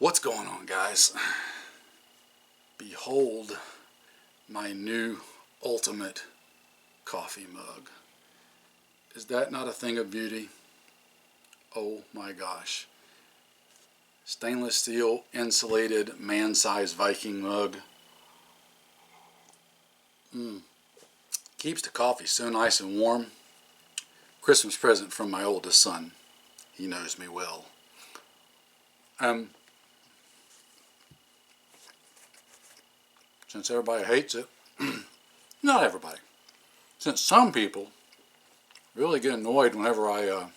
What's going on, guys? Behold my new ultimate coffee mug. Is that not a thing of beauty? Oh my gosh. Stainless steel insulated man-sized Viking mug. Keeps the coffee so nice and warm. Christmas present from my oldest son. He knows me well. Since everybody hates it, not everybody, since some people really get annoyed whenever I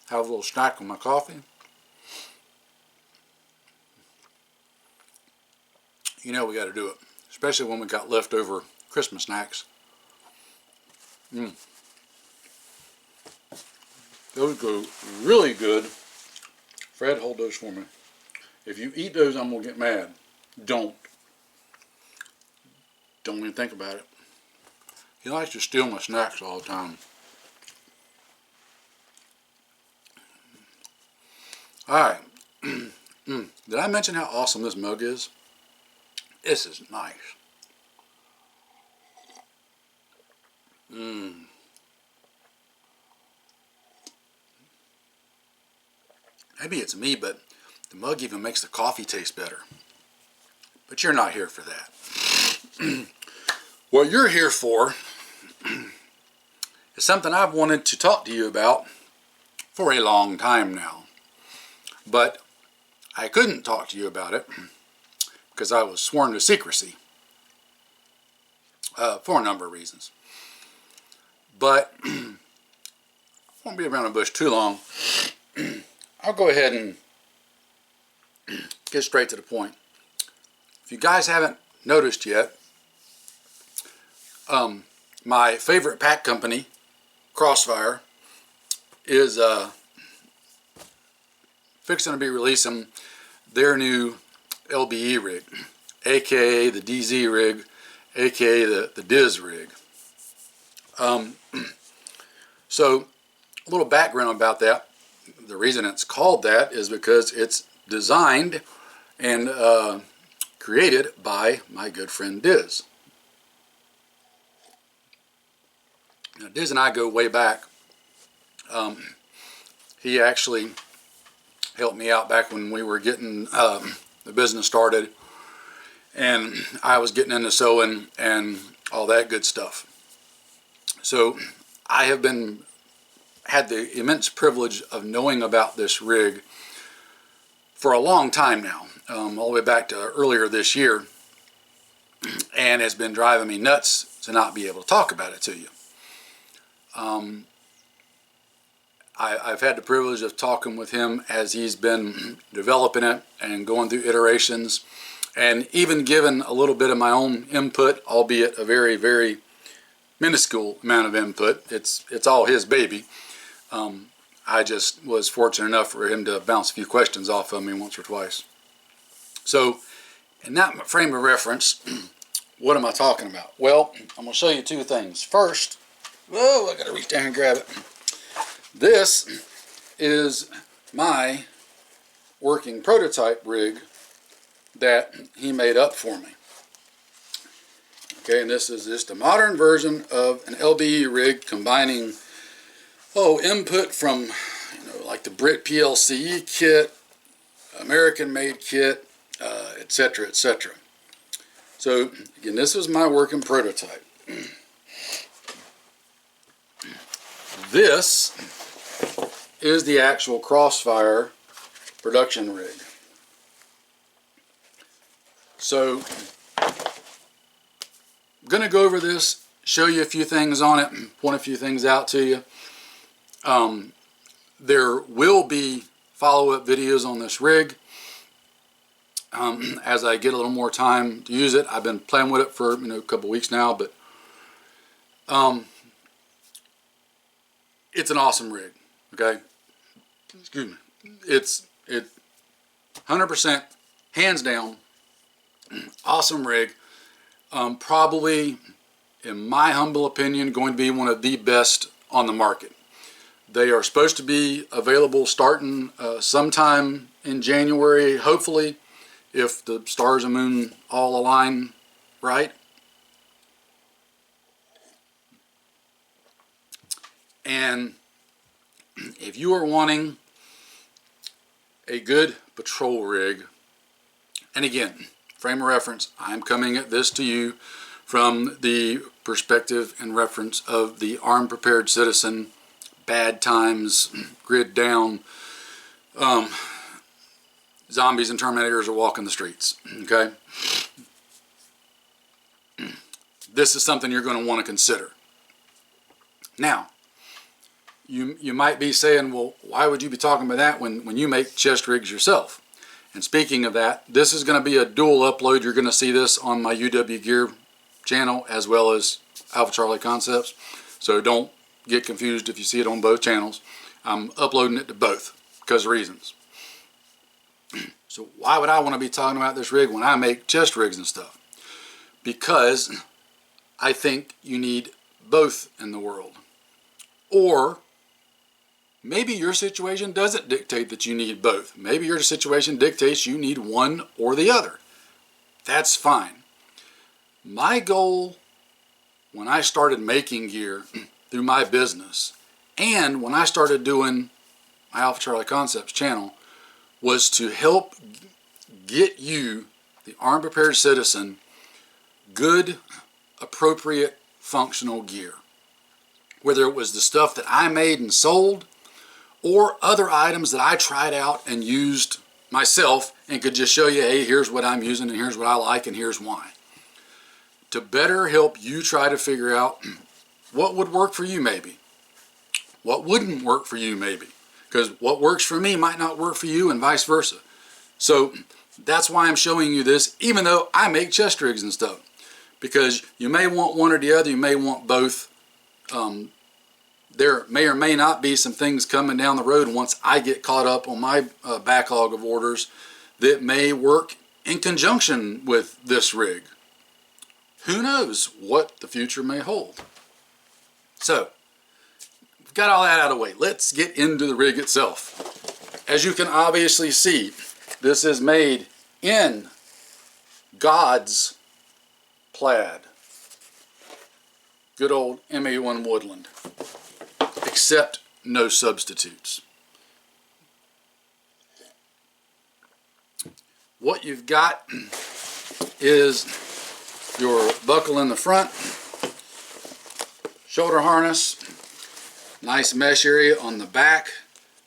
have a little snack with my coffee, you know we got to do it, especially when we got leftover Christmas snacks. Those go really good. Fred, hold those for me. If you eat those, I'm going to get mad. Don't even think about it. He likes to steal my snacks all the time. Alright. Did I mention how awesome this mug is? This is nice. Maybe it's me, but the mug even makes the coffee taste better. But you're not here for that. What you're here for is something I've wanted to talk to you about for a long time now. But I couldn't talk to you about it because I was sworn to secrecy for a number of reasons. But I won't be around the bush too long. I'll go ahead and get straight to the point. If you guys haven't noticed yet, my favorite pack company, Crossfire, is fixing to be releasing their new LBE rig, aka the DZ rig, aka the DZ rig. So a little background about that. The reason it's called that is because it's designed and created by my good friend Diz. Now, Diz and I go way back. He actually helped me out back when we were getting the business started, and I was getting into sewing and all that good stuff. So I have had the immense privilege of knowing about this rig for a long time now, all the way back to earlier this year, and it's been driving me nuts to not be able to talk about it to you. I've had the privilege of talking with him as he's been developing it and going through iterations, and even given a little bit of my own input, albeit a very, very minuscule amount of input. It's all his baby. I just was fortunate enough for him to bounce a few questions off of me once or twice. So, in that frame of reference, what am I talking about? Well, I'm going to show you two things. First, whoa, I got to reach down and grab it. This is my working prototype rig that he made up for me. Okay, and this is just a modern version of an LBE rig combining input from, like the Brit PLCE kit, American-made kit, etc., etc. So, again, this is my working prototype. This is the actual Crossfire production rig. So, I'm going to go over this, show you a few things on it, point a few things out to you. There will be follow-up videos on this rig as I get a little more time to use it. I've been playing with it for a couple weeks now, but it's an awesome rig. Okay, excuse me. It's 100% hands down awesome rig. Probably, in my humble opinion, going to be one of the best on the market. They are supposed to be available starting sometime in January, hopefully, if the stars and moon all align right. And if you are wanting a good patrol rig, and again, frame of reference, I'm coming at this to you from the perspective and reference of the armed prepared citizen, bad times, grid down, zombies and terminators are walking the streets, okay? This is something you're going to want to consider. Now, you might be saying, well, why would you be talking about that when you make chest rigs yourself? And speaking of that, this is going to be a dual upload. You're going to see this on my UW Gear channel as well as Alpha Charlie Concepts. So don't get confused if you see it on both channels. I'm uploading it to both because of reasons. So why would I want to be talking about this rig when I make chest rigs and stuff? Because I think you need both in the world. Or maybe your situation doesn't dictate that you need both. Maybe your situation dictates you need one or the other. That's fine. My goal when I started making gear through my business and when I started doing my Alpha Charlie Concepts channel was to help get you, the armed prepared citizen, good, appropriate, functional gear. Whether it was the stuff that I made and sold or other items that I tried out and used myself and could just show you, hey, here's what I'm using and here's what I like and here's why. To better help you try to figure out what would work for you maybe. What wouldn't work for you maybe. Because what works for me might not work for you and vice versa. So that's why I'm showing you this, even though I make chest rigs and stuff. Because you may want one or the other, you may want both. There may or may not be some things coming down the road once I get caught up on my backlog of orders that may work in conjunction with this rig. Who knows what the future may hold. So, we've got all that out of the way. Let's get into the rig itself. As you can obviously see, this is made in God's plaid. Good old MA1 Woodland. Except no substitutes. What you've got is your buckle in the front, shoulder harness, nice mesh area on the back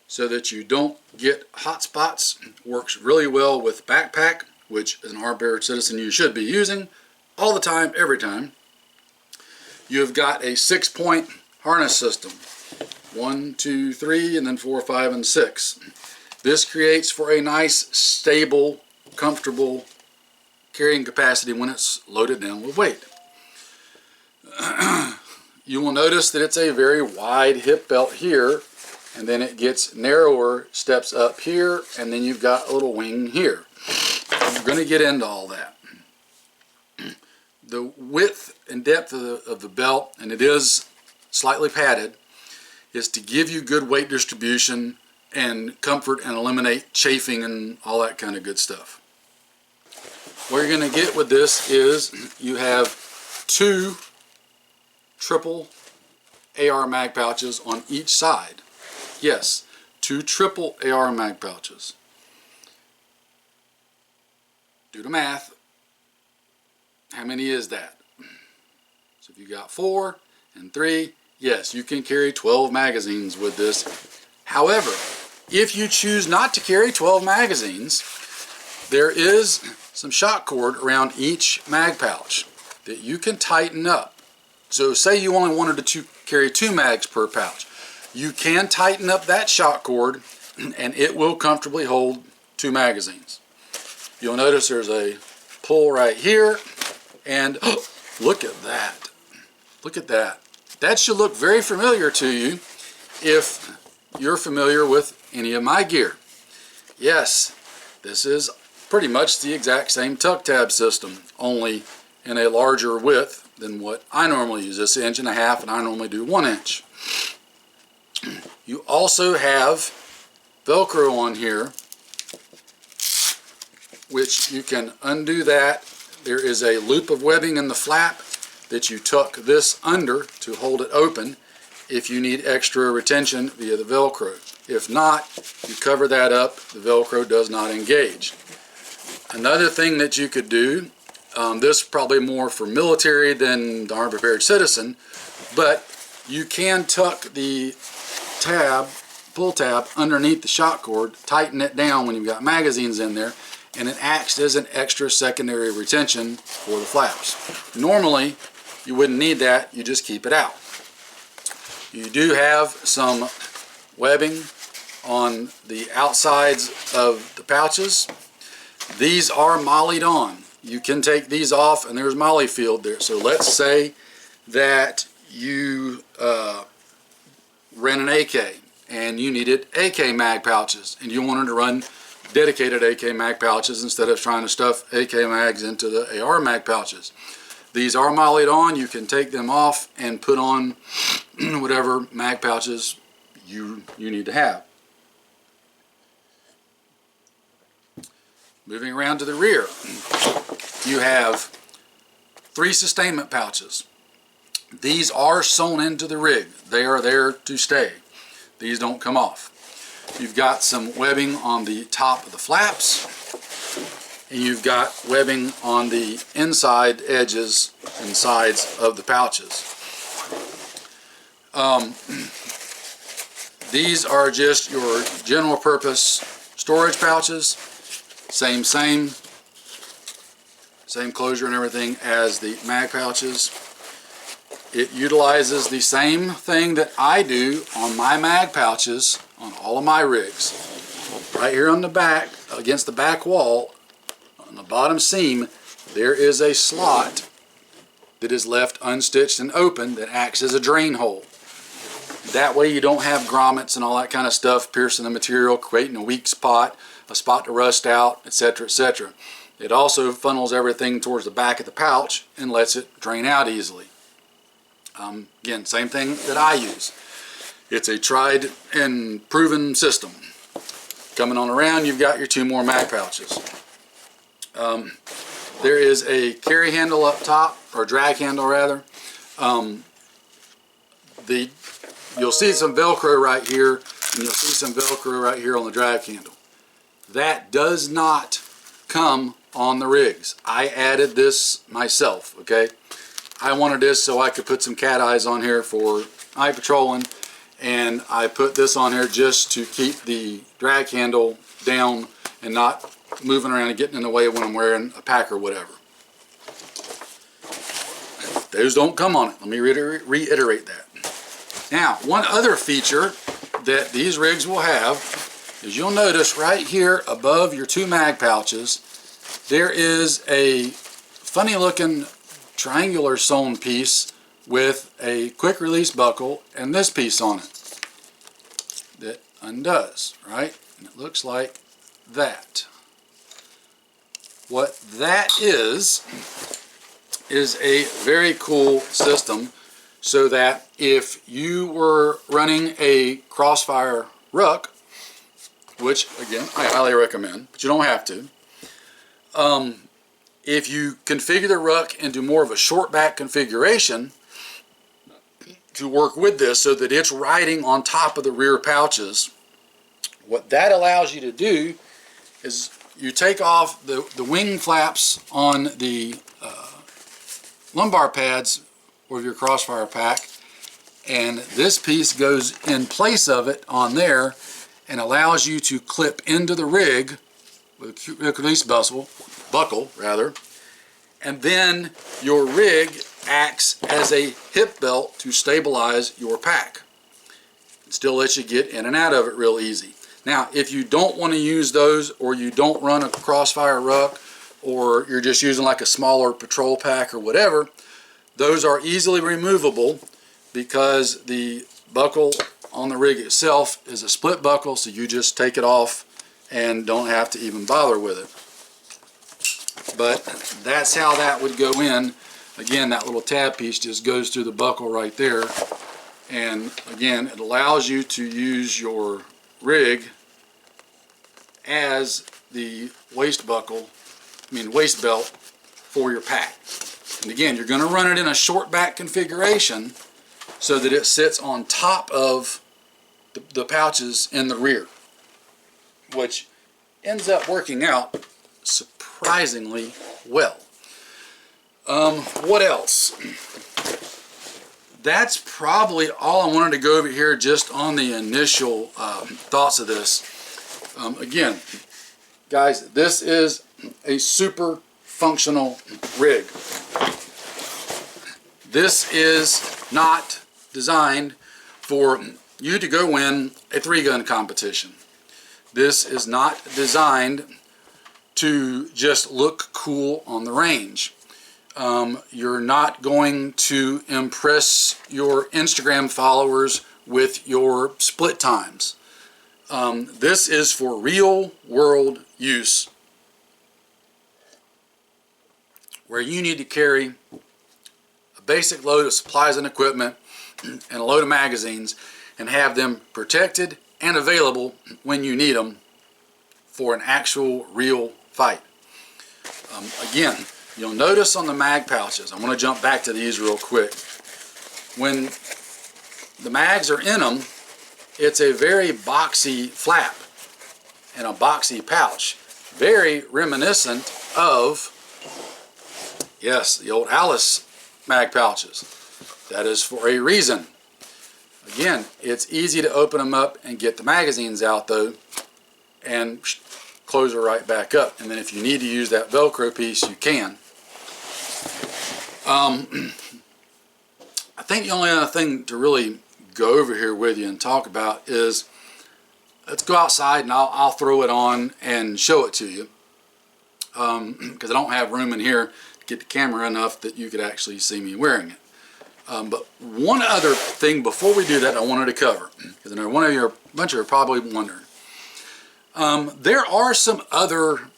so that you don't get hot spots. Works really well with backpack, which as an armed prepared citizen you should be using all the time, every time. You've got a 6-point harness system. 1, 2, 3, and then 4, 5, and 6. This creates for a nice, stable, comfortable carrying capacity when it's loaded down with weight. You will notice that it's a very wide hip belt here, and then it gets narrower steps up here, and then you've got a little wing here. We're going to get into all that. The width and depth of the belt, and it is slightly padded, is to give you good weight distribution and comfort and eliminate chafing and all that kind of good stuff. What you're going to get with this is you have 2 triple AR mag pouches on each side. Yes, 2 triple AR mag pouches. Do the math. How many is that? So if you got 4 and 3, yes, you can carry 12 magazines with this. However, if you choose not to carry 12 magazines, there is some shock cord around each mag pouch that you can tighten up. So say you only wanted to carry 2 mags per pouch. You can tighten up that shock cord and it will comfortably hold 2 magazines. You'll notice there's a pull right here and oh, look at that. Look at that. That should look very familiar to you if you're familiar with any of my gear. Yes, this is pretty much the exact same tuck tab system, only in a larger width than what I normally use. This 1.5 inches, and I normally do 1 inch. You also have Velcro on here, which you can undo that. There is a loop of webbing in the flap that you tuck this under to hold it open if you need extra retention via the Velcro. If not, you cover that up, the Velcro does not engage. Another thing that you could do, this is probably more for military than the Army Prepared Citizen, but you can tuck the tab, pull tab, underneath the shock cord, tighten it down when you've got magazines in there, and it acts as an extra secondary retention for the flaps. Normally, you wouldn't need that, you just keep it out. You do have some webbing on the outsides of the pouches. These are mollied on. You can take these off and there's molly field there. So let's say that you ran an AK and you needed AK mag pouches and you wanted to run dedicated AK mag pouches instead of trying to stuff AK mags into the AR mag pouches. These are mollied on. You can take them off and put on whatever mag pouches you need to have. Moving around to the rear, you have 3 sustainment pouches. These are sewn into the rig. They are there to stay. These don't come off. You've got some webbing on the top of the flaps, and you've got webbing on the inside edges and sides of the pouches. These are just your general purpose storage pouches. Same closure and everything as the mag pouches. It utilizes the same thing that I do on my mag pouches on all of my rigs. Right here on the back, against the back wall, on the bottom seam, there is a slot that is left unstitched and open that acts as a drain hole. That way you don't have grommets and all that kind of stuff piercing the material, creating a weak spot, a spot to rust out, etc., etc. It also funnels everything towards the back of the pouch and lets it drain out easily. Again, same thing that I use. It's a tried and proven system. Coming on around, you've got your 2 more mag pouches. There is a carry handle up top, or drag handle rather. You'll see some Velcro right here, and you'll see some Velcro right here on the drag handle. That does not come on the rigs. I added this myself, okay? I wanted this so I could put some cat eyes on here for night patrolling, and I put this on here just to keep the drag handle down and not moving around and getting in the way when I'm wearing a pack or whatever. Those don't come on it. Let me reiterate that. Now, one other feature that these rigs will have is you'll notice right here above your 2 mag pouches, there is a funny looking triangular sewn piece with a quick release buckle and this piece on it that undoes, right? And it looks like that. What that is a very cool system, so that if you were running a Crossfire ruck, which again I highly recommend, but you don't have to, if you configure the ruck into more of a short back configuration to work with this so that it's riding on top of the rear pouches, what that allows you to do is you take off the wing flaps on the lumbar pads of your Crossfire pack, and this piece goes in place of it on there and allows you to clip into the rig with a quick release buckle rather, and then your rig acts as a hip belt to stabilize your pack. It still lets you get in and out of it real easy. Now, if you don't want to use those, or you don't run a Crossfire ruck, or you're just using like a smaller patrol pack or whatever, those are easily removable because the buckle on the rig itself is a split buckle, so you just take it off and don't have to even bother with it. But that's how that would go in. Again, that little tab piece just goes through the buckle right there And again, it allows you to use your rig as the waist belt for your pack. And again, you're going to run it in a short back configuration so that it sits on top of the pouches in the rear, which ends up working out surprisingly well. What else? That's probably all I wanted to go over here just on the initial thoughts of this. Again, guys, this is a super functional rig. This is not designed for you to go win a 3-gun competition. This is not designed to just look cool on the range. You're not going to impress your Instagram followers with your split times. This is for real world use, where you need to carry a basic load of supplies and equipment and a load of magazines and have them protected and available when you need them for an actual real fight. Again, you'll notice on the mag pouches, I want to jump back to these real quick. When the mags are in them, it's a very boxy flap and a boxy pouch. Very reminiscent of, yes, the old Alice mag pouches. That is for a reason. Again, it's easy to open them up and get the magazines out though, and close her right back up. And then if you need to use that Velcro piece, you can. I think the only other thing to really go over here with you and talk about is, let's go outside and I'll throw it on and show it to you, because I don't have room in here to get the camera enough that you could actually see me wearing it. But one other thing before we do that I wanted to cover, because I know a bunch of you are probably wondering. There are some other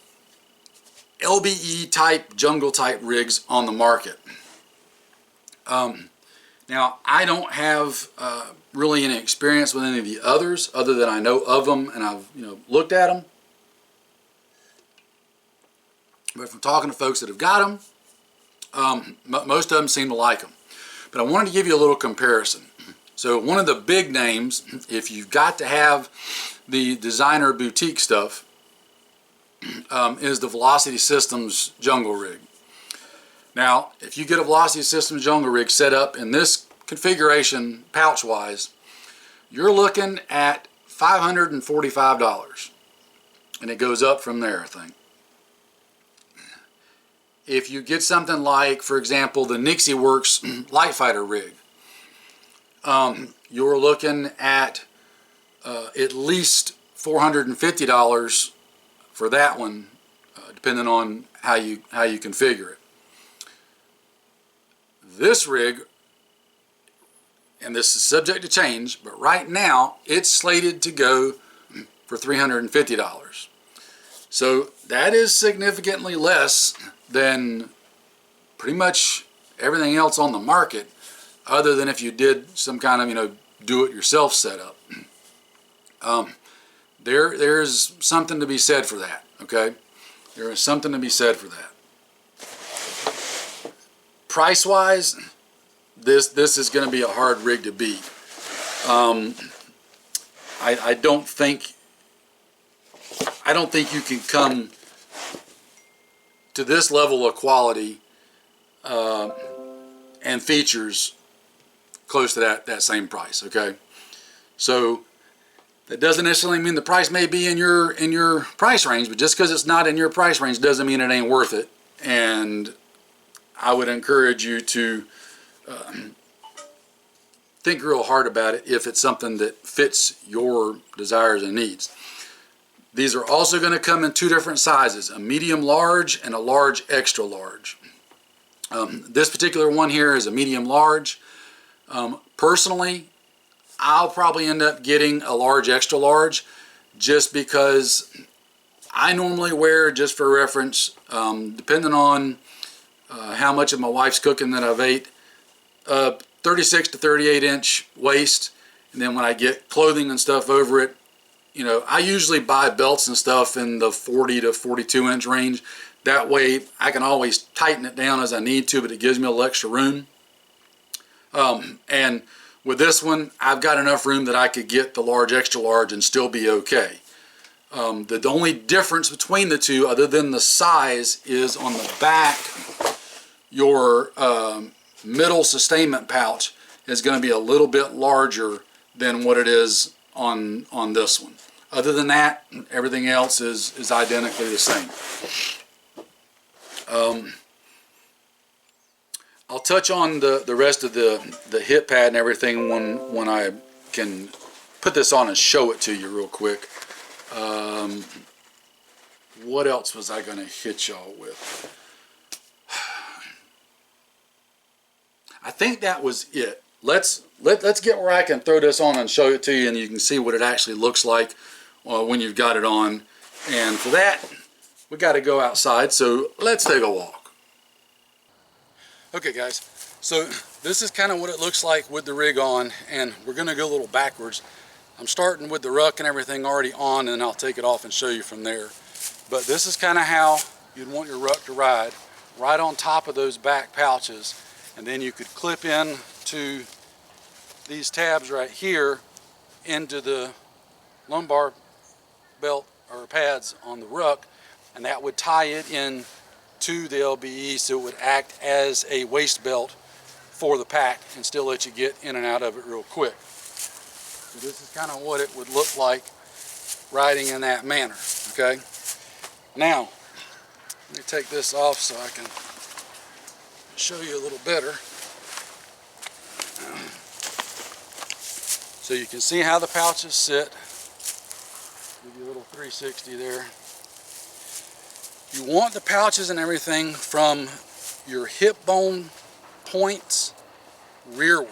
LBE type, jungle type rigs on the market. Now, I don't have really any experience with any of the others, other than I know of them and I've looked at them. But from talking to folks that have got them, most of them seem to like them. But I wanted to give you a little comparison. So one of the big names, if you've got to have the designer boutique stuff, is the Velocity Systems Jungle Rig. Now, if you get a Velocity Systems Jungle Rig set up in this configuration, pouch-wise, you're looking at $545, and it goes up from there, I think. If you get something like, for example, the Nixie Works Light Fighter rig, you're looking at least $450 for that one, depending on how you configure it. This rig, and this is subject to change, but right now it's slated to go for $350. So that is significantly less than pretty much everything else on the market, other than if you did some kind of do-it-yourself setup. There's something to be said for that. Okay, there is something to be said for that. Price-wise, this is going to be a hard rig to beat. I don't think you can come to this level of quality and features close to that same price. Okay, so that doesn't necessarily mean the price may be in your price range, but just because it's not in your price range doesn't mean it ain't worth it. And I would encourage you to think real hard about it if it's something that fits your desires and needs. These are also going to come in two different sizes, a medium large and a large extra large. This particular one here is a medium large. Personally, I'll probably end up getting a large extra large, just because I normally wear, just for reference, depending on how much of my wife's cooking that I've ate, 36 to 38 inch waist, and then when I get clothing and stuff over it, you know, I usually buy belts and stuff in the 40 to 42 inch range. That way I can always tighten it down as I need to, but it gives me a little extra room. And with this one, I've got enough room that I could get the large, extra large and still be okay. The only difference between the two, other than the size, is on the back. Your middle sustainment pouch is going to be a little bit larger than what it is on this one. Other than that, everything else is identically the same. I'll touch on the rest of the hip pad and everything when I can put this on and show it to you real quick. What else was I going to hit y'all with? I think that was it. Let's get where I can throw this on and show it to you, and you can see what it actually looks like when you've got it on. And for that, we got to go outside, so let's take a walk. Okay guys, so this is kind of what it looks like with the rig on, and we're going to go a little backwards. I'm starting with the ruck and everything already on, and I'll take it off and show you from there. But this is kind of how you'd want your ruck to ride, right on top of those back pouches. And then you could clip in to these tabs right here into the lumbar belt or pads on the ruck, and that would tie it in to the LBE, so it would act as a waist belt for the pack and still let you get in and out of it real quick. So this is kind of what it would look like riding in that manner. Okay, now let me take this off so I can show you a little better. So you can see how the pouches sit. Give you a little 360 there. You want the pouches and everything from your hip bone points rearward.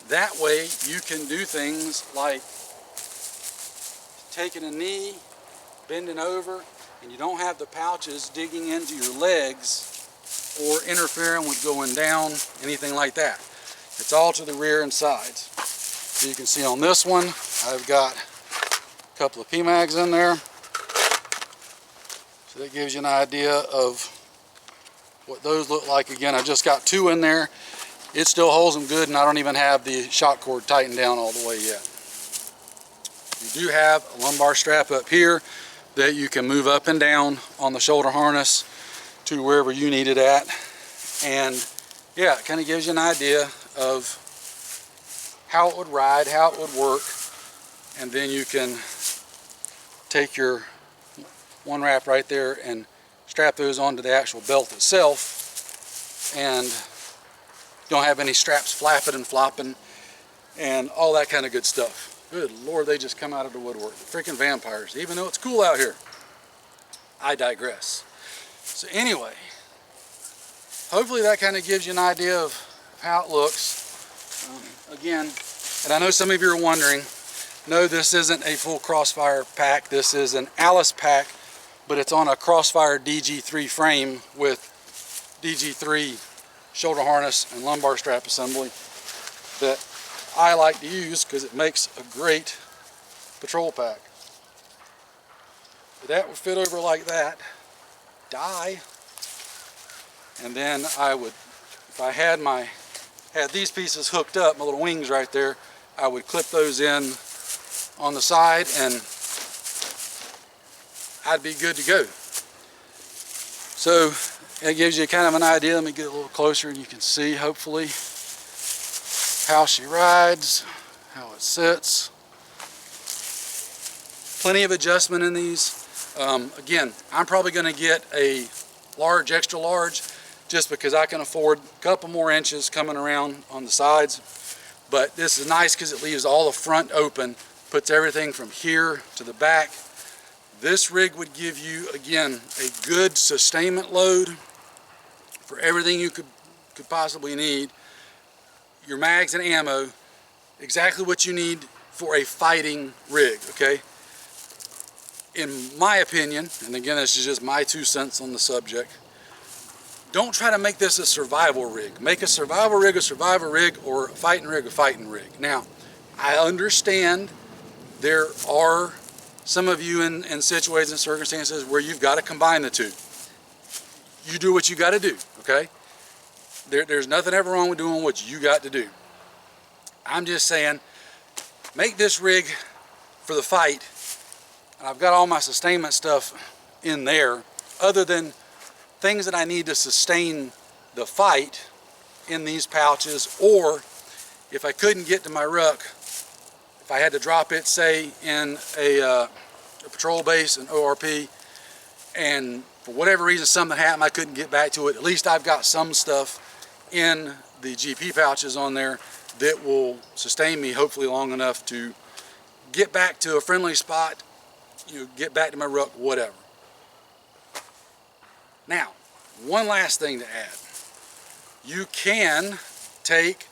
That way you can do things like taking a knee, bending over, and you don't have the pouches digging into your legs or interfering with going down, anything like that. It's all to the rear and sides. So you can see on this one, I've got a couple of PMags in there. So that gives you an idea of what those look like. Again, I just got 2 in there. It still holds them good, and I don't even have the shock cord tightened down all the way yet. You do have a lumbar strap up here that you can move up and down on the shoulder harness to wherever you need it at. And yeah, it kind of gives you an idea of how it would ride, how it would work. And then you can take your one wrap right there and strap those onto the actual belt itself, and you don't have any straps flapping and flopping and all that kind of good stuff. Good Lord, they just come out of the woodwork. The freaking vampires, even though it's cool out here. I digress. So anyway, hopefully that kind of gives you an idea of how it looks. Again, and I know some of you are wondering, no, this isn't a full Crossfire pack. This is an Alice pack, but it's on a Crossfire DG3 frame with DG3 shoulder harness and lumbar strap assembly that I like to use because it makes a great patrol pack. But that would fit over like that, and then I would, if I had these pieces hooked up, my little wings right there, I would clip those in on the side and I'd be good to go. So it gives you kind of an idea. Let me get a little closer and you can see, hopefully, how she rides, how it sits. Plenty of adjustment in these. Again, I'm probably going to get a large, extra large, just because I can afford a couple more inches coming around on the sides. But this is nice because it leaves all the front open, puts everything from here to the back. This rig would give you, again, a good sustainment load for everything you could possibly need. Your mags and ammo, exactly what you need for a fighting rig, okay? In my opinion, and again, this is just my 2 cents on the subject, don't try to make this a survival rig. Make a survival rig a survival rig, or a fighting rig a fighting rig. Now, I understand there are some of you in situations and circumstances where you've got to combine the two. You do what you got to do, okay? There's nothing ever wrong with doing what you got to do. I'm just saying, make this rig for the fight. And I've got all my sustainment stuff in there, other than things that I need to sustain the fight in these pouches, or if I couldn't get to my ruck, if I had to drop it, say, in a patrol base, an ORP, and for whatever reason something happened, I couldn't get back to it, at least I've got some stuff in the GP pouches on there that will sustain me hopefully long enough to get back to a friendly spot, get back to my ruck, whatever. Now, one last thing to add. You can take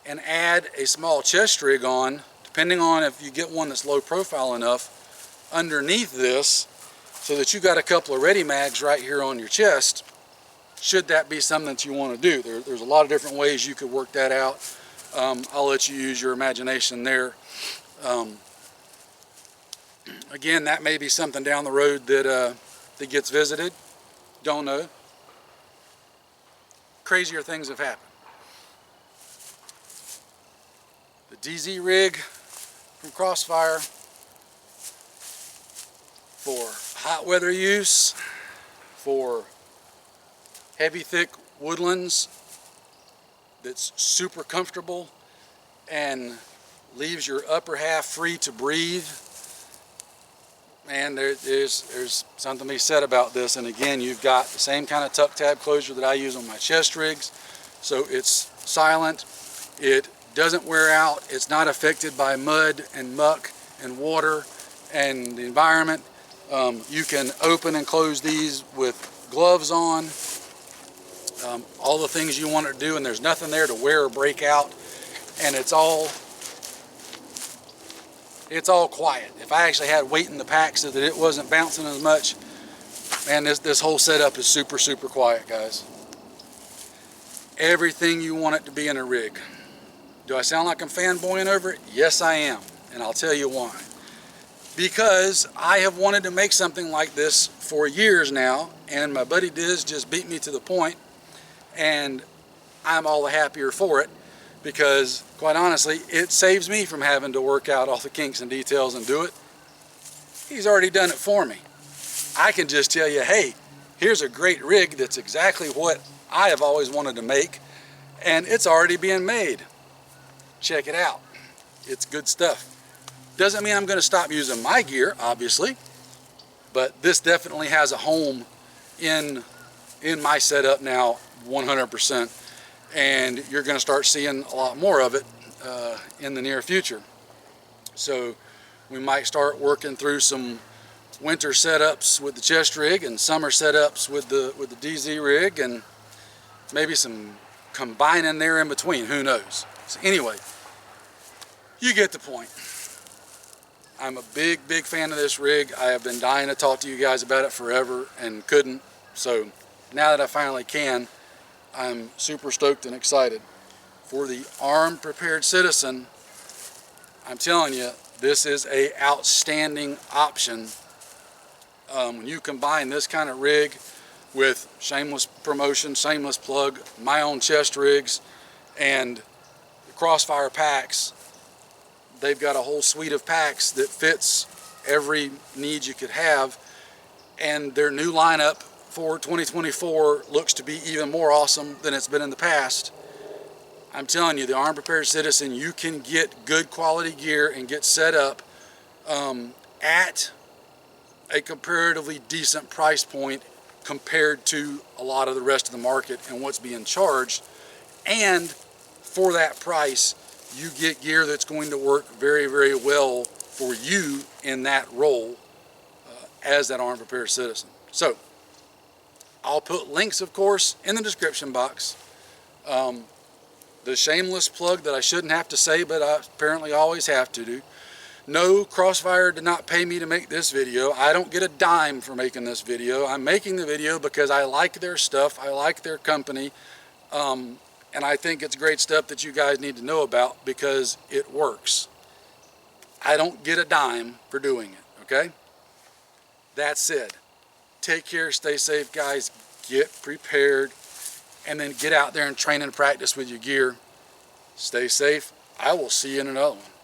and add a small chest rig on, depending on if you get one that's low profile enough, underneath this, so that you got a couple of ready mags right here on your chest, should that be something that you want to do. There's a lot of different ways you could work that out. I'll let you use your imagination there. Again, that may be something down the road that gets visited. Don't know. Crazier things have happened. The DZ Rig from Crossfire, for hot weather use, for heavy thick woodlands, that's super comfortable and leaves your upper half free to breathe. Man, there's something to be said about this. And again, you've got the same kind of tuck tab closure that I use on my chest rigs, so it's silent, it doesn't wear out, it's not affected by mud and muck and water and the environment. You can open and close these with gloves on, all the things you want to do, and there's nothing there to wear or break out, and it's all quiet. If I actually had weight in the pack so that it wasn't bouncing as much, man, this whole setup is super quiet, guys. Everything you want it to be in a rig. Do I sound like I'm fanboying over it? Yes, I am, and I'll tell you why. Because I have wanted to make something like this for years now, and my buddy Diz just beat me to the point, and I'm all the happier for it, because quite honestly, it saves me from having to work out all the kinks and details and do it. He's already done it for me. I can just tell you, hey, here's a great rig that's exactly what I have always wanted to make, and it's already being made. Check it out. It's good stuff. Doesn't mean I'm going to stop using my gear, obviously, but this definitely has a home in my setup now, 100%. And you're going to start seeing a lot more of it in the near future. So we might start working through some winter setups with the chest rig and summer setups with the DZ rig, and maybe some combining there in between, who knows. So anyway, you get the point. I'm a big fan of this rig. I have been dying to talk to you guys about it forever and couldn't. So now that I finally can, I'm super stoked and excited. For the armed, prepared citizen, I'm telling you, this is an outstanding option. When you combine this kind of rig with shameless promotion, shameless plug, my own chest rigs, and the Crossfire packs, they've got a whole suite of packs that fits every need you could have, and their new lineup for 2024 looks to be even more awesome than it's been in the past. I'm telling you, the armed prepared citizen, you can get good quality gear and get set up at a comparatively decent price point compared to a lot of the rest of the market and what's being charged. And for that price, you get gear that's going to work very well for you in that role as that armed prepared citizen. So I'll put links, of course, in the description box. The shameless plug that I shouldn't have to say, but I apparently always have to do. No, Crossfire did not pay me to make this video. I don't get a dime for making this video. I'm making the video because I like their stuff. I like their company. And I think it's great stuff that you guys need to know about because it works. I don't get a dime for doing it, okay? That said, take care, stay safe, guys. Get prepared, and then get out there and train and practice with your gear. Stay safe. I will see you in another one.